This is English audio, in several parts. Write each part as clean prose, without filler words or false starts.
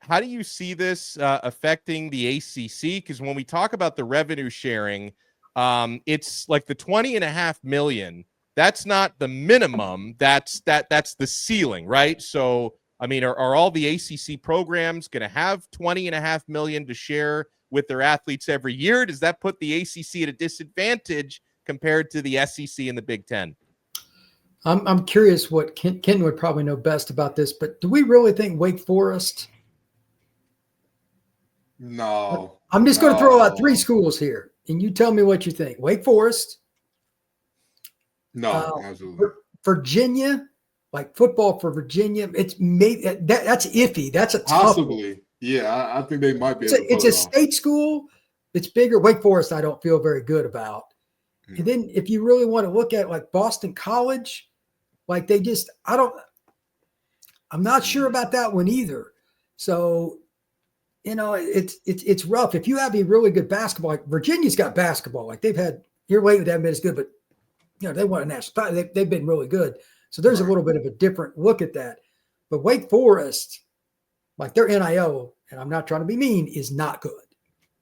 how do you see this affecting the ACC? Because when we talk about the revenue sharing, it's like the 20.5 million. That's not the minimum. That's the ceiling, right? So, I mean, are all the ACC programs going to have 20.5 million to share with their athletes every year? Does that put the ACC at a disadvantage compared to the SEC and the Big Ten? I'm curious what Kenton would probably know best about this, but do we really think Wake Forest? No. I'm just going to throw out 3 schools here, and you tell me what you think. Wake Forest. No, absolutely. Virginia, like football for Virginia, it's maybe that's iffy. That's a tough possibly. One. Yeah, I think they might be. It's a state school. It's bigger. Wake Forest, I don't feel very good about. And then if you really want to look at like Boston College, like I'm not sure about that one either. So, it's rough. If you have a really good basketball, like Virginia's got basketball, like you're waiting with that been as good, but they won a national title. They've been really good. So there's a little bit of a different look at that. But Wake Forest, like their NIL, and I'm not trying to be mean, is not good.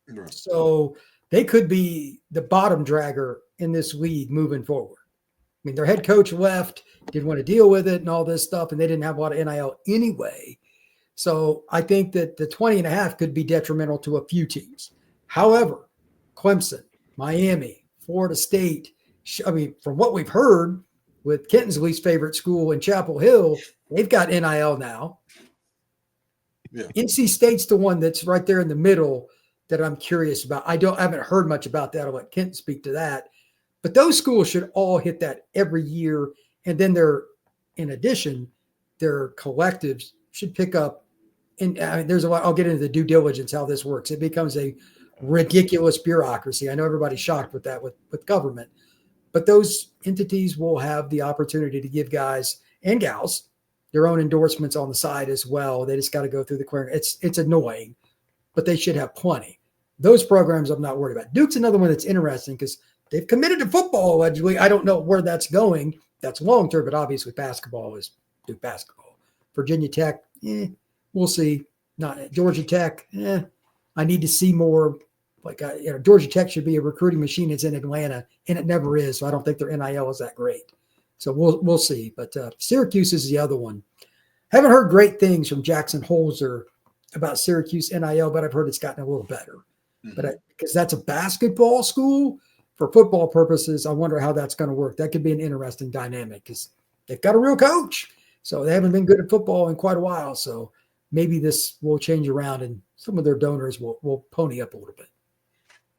Right. So they could be the bottom dragger in this league moving forward. I mean, their head coach left, didn't want to deal with it and all this stuff, and they didn't have a lot of NIL anyway. So I think that the 20.5 could be detrimental to a few teams. However, Clemson, Miami, Florida State, I mean, from what we've heard with Kenton's least favorite school in Chapel Hill, they've got NIL now. Yeah. NC State's the one that's right there in the middle that I'm curious about. I haven't heard much about that. I'll let Kenton speak to that. But those schools should all hit that every year. And then in addition, their collectives should pick up. And there's a lot, I'll get into the due diligence, how this works. It becomes a ridiculous bureaucracy. I know everybody's shocked with that with government. But those entities will have the opportunity to give guys and gals their own endorsements on the side as well. They just got to go through the clearing. It's annoying, but they should have plenty. Those programs I'm not worried about. Duke's another one that's interesting because they've committed to football allegedly. I don't know where that's going. That's long term, but obviously basketball is Duke basketball. Virginia Tech, we'll see. Not Georgia Tech. I need to see more. Like Georgia Tech should be a recruiting machine. It's in Atlanta, and it never is. So I don't think their NIL is that great. So we'll see. But Syracuse is the other one. Haven't heard great things from Jackson Holzer about Syracuse NIL, but I've heard it's gotten a little better. Mm-hmm. But because that's a basketball school, for football purposes, I wonder how that's going to work. That could be an interesting dynamic because they've got a real coach. So they haven't been good at football in quite a while. So maybe this will change around and some of their donors will pony up a little bit.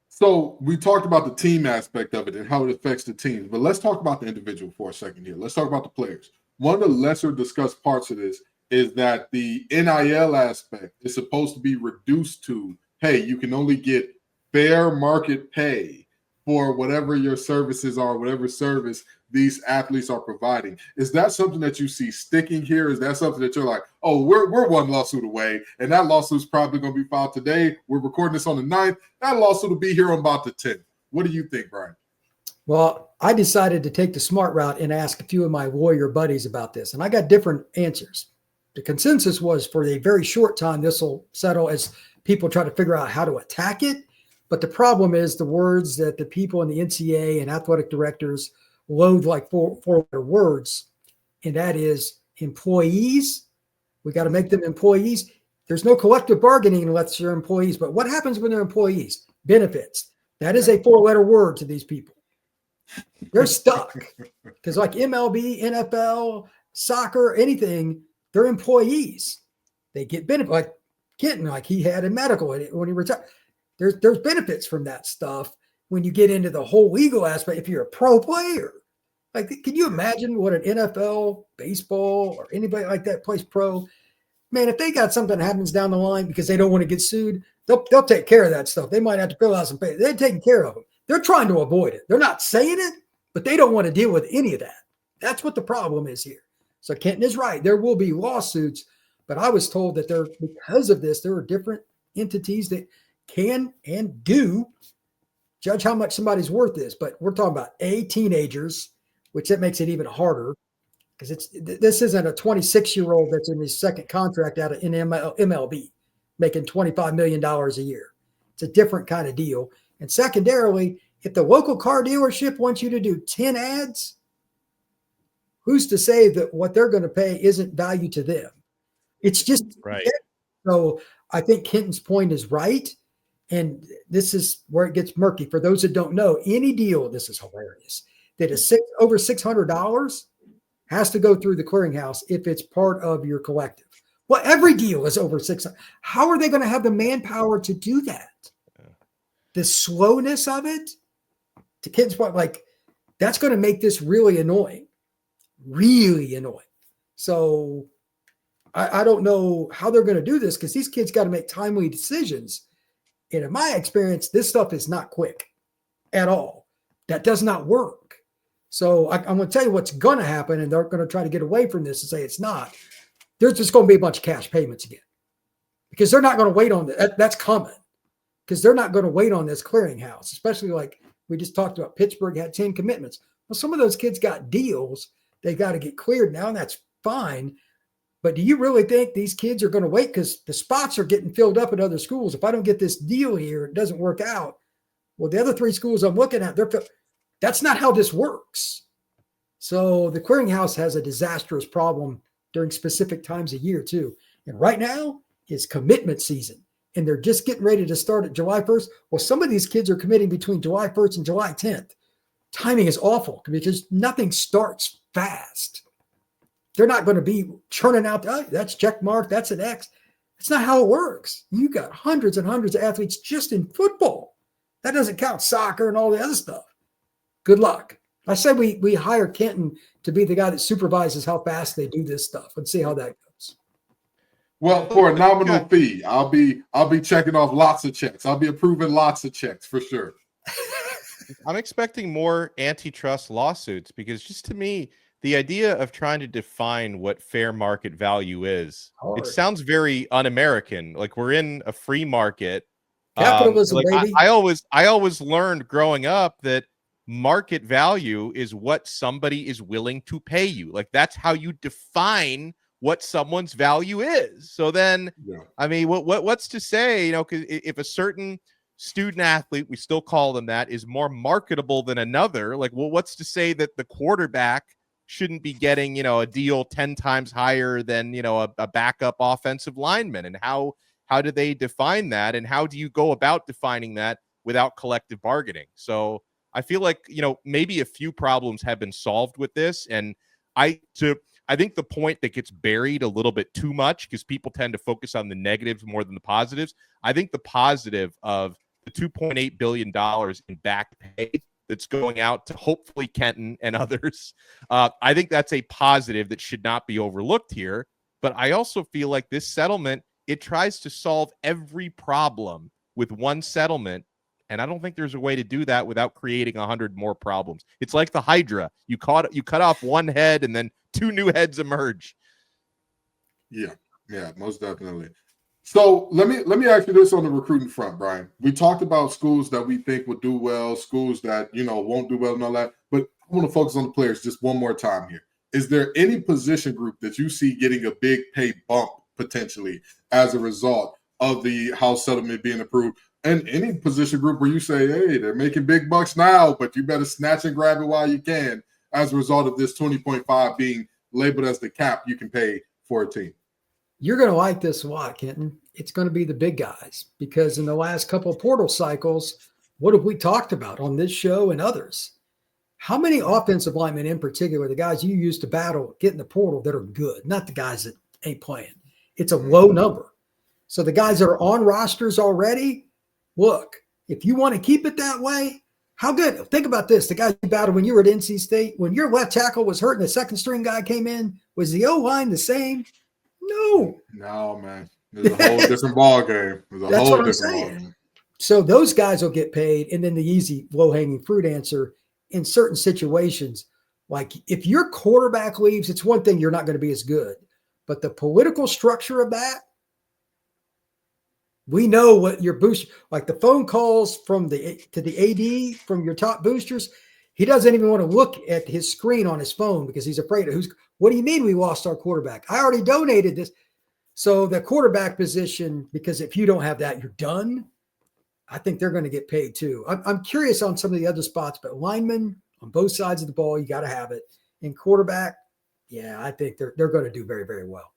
So we talked about the team aspect of it and how it affects the teams, but let's talk about the individual for a second here. Let's talk about the players. One of the lesser discussed parts of this is that the NIL aspect is supposed to be reduced to, hey, you can only get fair market pay for whatever your services are, whatever service these athletes are providing. Is that something that you see sticking here? Is that something that you're like, oh, we're one lawsuit away, and that lawsuit's probably going to be filed today. We're recording this on the 9th. That lawsuit will be here on about the 10th. What do you think, Brian? Well, I decided to take the smart route and ask a few of my lawyer buddies about this, and I got different answers. The consensus was for a very short time, this will settle as people try to figure out how to attack it. But the problem is the words that the people in the NCAA and athletic directors loathe like four-letter words, and that is employees. We got to make them employees. There's no collective bargaining unless they're employees. But what happens when they're employees? Benefits. That is a four-letter word to these people. They're stuck because like MLB, NFL, soccer, anything, they're employees. They get benefits. Like Kenton, like he had in medical when he retired. There's benefits from that stuff when you get into the whole legal aspect. If you're a pro player, like, can you imagine what an NFL, baseball, or anybody like that plays pro? Man, if they got something that happens down the line because they don't want to get sued, they'll take care of that stuff. They might have to fill out some pay. They're taking care of them. They're trying to avoid it. They're not saying it, but they don't want to deal with any of that. That's what the problem is here. So Kenton is right. There will be lawsuits, but I was told that because of this, there are different entities that can and do judge how much somebody's worth is. But we're talking about teenagers, which that makes it even harder because this isn't a 26-year-old that's in his second contract out of MLB. making $25 million a year. It's a different kind of deal. And secondarily, if the local car dealership wants you to do 10 ads, who's to say that what they're going to pay isn't value to them? It's just right. So I think Kenton's point is right. And this is where it gets murky. For those that don't know, any deal, this is hilarious, that is over $600 has to go through the clearinghouse if it's part of your collective. Well, every deal is over $600. How are they going to have the manpower to do that? The slowness of it, to Kenton's point, like, that's going to make this really annoying. Really annoying. So I don't know how they're going to do this because these kids got to make timely decisions. And in my experience, this stuff is not quick at all. That does not work. So I'm going to tell you what's going to happen, and they're going to try to get away from this and say it's not. There's just going to be a bunch of cash payments again because they're not going to wait on that. That's coming because they're not going to wait on this clearinghouse, especially like we just talked about. Pittsburgh had 10 commitments. Well, some of those kids got deals. They got to get cleared now, and that's fine. But do you really think these kids are going to wait? Because the spots are getting filled up at other schools. If I don't get this deal here, it doesn't work out. Well, the other 3 schools I'm looking at, that's not how this works. So the clearinghouse has a disastrous problem during specific times of year too. And right now is commitment season. And they're just getting ready to start at July 1st. Well, some of these kids are committing between July 1st and July 10th. Timing is awful because nothing starts fast. They're not going to be churning out, oh, that's check mark, that's an X. That's not how it works. You got hundreds and hundreds of athletes just in football. That doesn't count soccer and all the other stuff. Good luck. I said we hire Kenton to be the guy that supervises how fast they do this stuff and see how that goes. Well, for a nominal fee, I'll be checking off lots of checks. I'll be approving lots of checks for sure. I'm expecting more antitrust lawsuits because just to me, the idea of trying to define what fair market value is, it sounds very un-American. Like we're in a free market. Capitalism, baby. I always learned growing up that market value is what somebody is willing to pay you. Like that's how you define what someone's value is. So then, I mean, what's to say, because if a certain student athlete, we still call them that, is more marketable than another, like, well, what's to say that the quarterback shouldn't be getting, a deal 10 times higher than, a backup offensive lineman? And how do they define that? And how do you go about defining that without collective bargaining? So I feel like, maybe a few problems have been solved with this. And I think the point that gets buried a little bit too much, because people tend to focus on the negatives more than the positives. I think the positive of the $2.8 billion in back pay that's going out to hopefully Kenton and others, I think that's a positive that should not be overlooked here. But I also feel like this settlement, it tries to solve every problem with one settlement. And I don't think there's a way to do that without creating 100 more problems. It's like the Hydra. You cut off one head and then 2 new heads emerge. Yeah, most definitely. So let me ask you this on the recruiting front, Brian. We talked about schools that we think will do well, schools that, won't do well and all that. But I want to focus on the players just one more time here. Is there any position group that you see getting a big pay bump potentially as a result of the House settlement being approved? And any position group where you say, hey, they're making big bucks now, but you better snatch and grab it while you can as a result of this 20.5 being labeled as the cap you can pay for a team? You're going to like this a lot, Kenton. It's going to be the big guys because in the last couple of portal cycles, what have we talked about on this show and others? How many offensive linemen in particular, the guys you used to battle, get in the portal that are good, not the guys that ain't playing? It's a low number. So the guys that are on rosters already, look, if you want to keep it that way, how good? Think about this. The guys you battled when you were at NC State, when your left tackle was hurt and the second string guy came in, was the O-line the same? No, man. There's a whole different ball game. That's what I'm saying. So those guys will get paid. And then the easy low-hanging fruit answer in certain situations, like if your quarterback leaves, it's one thing, you're not going to be as good. But the political structure of that, we know what your boost, like the phone calls to the AD from your top boosters, he doesn't even want to look at his screen on his phone because he's afraid of what do you mean we lost our quarterback? I already donated this. So the quarterback position, because if you don't have that, you're done. I think they're going to get paid too. I'm curious on some of the other spots, but linemen on both sides of the ball, you got to have it. And quarterback, yeah, I think they're going to do very, very well.